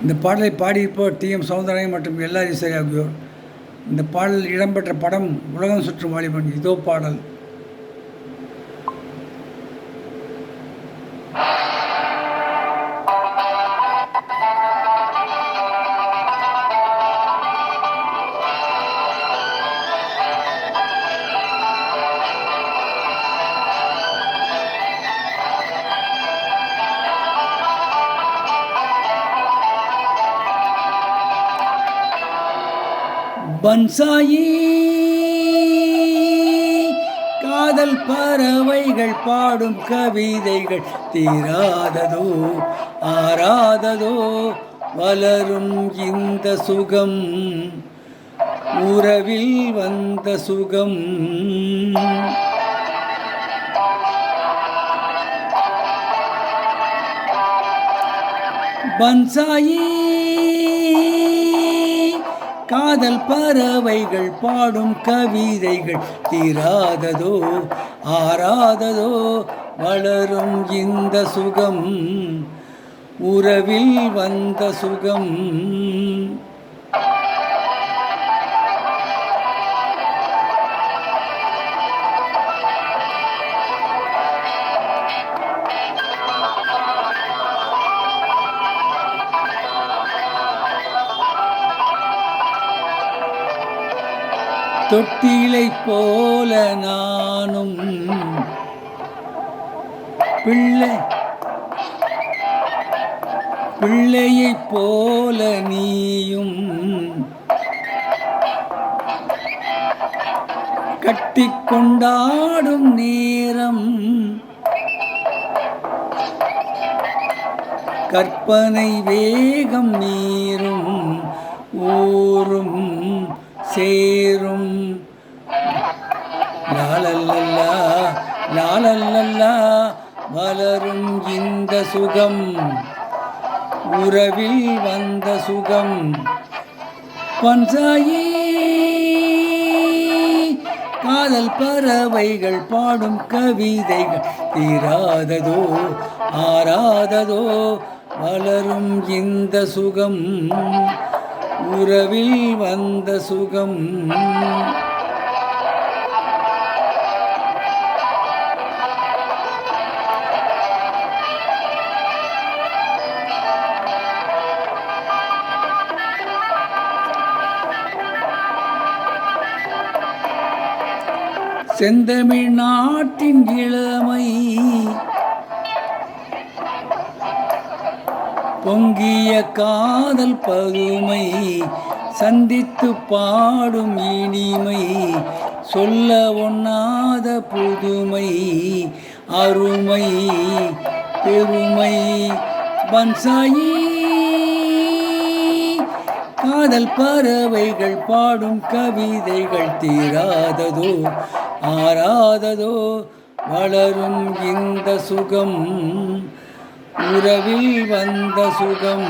இந்த பாடலை பாடியிருப்போர் டி.எம். சௌந்தரராயன் மற்றும் எல்.ஆர். ஈஸ்வரி ஆகியோர். இந்த பாடல் இடம்பெற்ற படம் உலகம் சுற்றும் வாலிபன். இதோ பாடல். பன்சாயி காதல் பறவைகள் பாடும் கவிதைகள் தீராததோ ஆராததோ வளரும் இந்த சுகம் உறவில் வந்த சுகம். பன்சாயி காதல் பறவைகள் பாடும் கவிதைகள் தீராததோ ஆராததோ வளரும் இந்த சுகம் உறவில் வந்த சுகம். தொட்டிலை போல நானும் பிள்ளையைப் போல நீயும் கட்டிக்கொண்டாடும் நேரம் கற்பனை வேகம் மீறும் ஊரும் சேரும். லாலல்லா லாலல்லா வளரும் இந்த சுகம் உறவில் வந்த சுகம். பன்சாயி காதல் பறவைகள் பாடும் கவிதைகள் தீராததோ ஆராததோ வளரும் இந்த சுகம் உறவில் வந்த சுகம். செந்தமிழ் நாட்டின் இளமை பொங்கிய காதல் பதுமை சந்தித்து பாடும் இனிமை சொல்ல ஒண்ணாத புதுமை அருமை பெருமை. பன்சாயி காதல் பறவைகள் பாடும் கவிதைகள் தீராததோ ஆராததோ வளரும் இந்த சுகம் உறவில் வந்த சுகம்.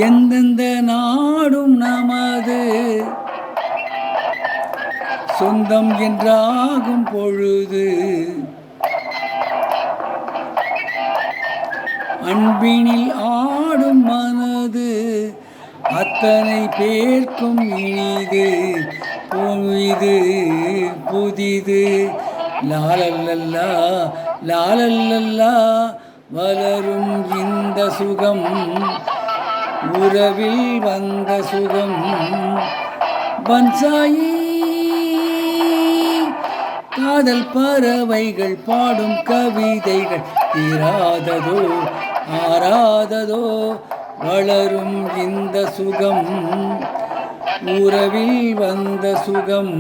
எந்தெந்த நாடும் நமது சொந்தம் என்றாகும் பொழுது அன்பினில் ஆடும் மனது அத்தனை பேர்க்கும் இனிது புதிது புதிது. லாலல்லா லாலல்லா வளரும் இந்த சுகம் உறவில் வந்த சுகம். பன்சாயி காதல் பறவைகள் பாடும் கவிதைகள் தீராததோ ஆராததோ வளரும் இந்த சுகம் உறவில் வந்த சுகம்.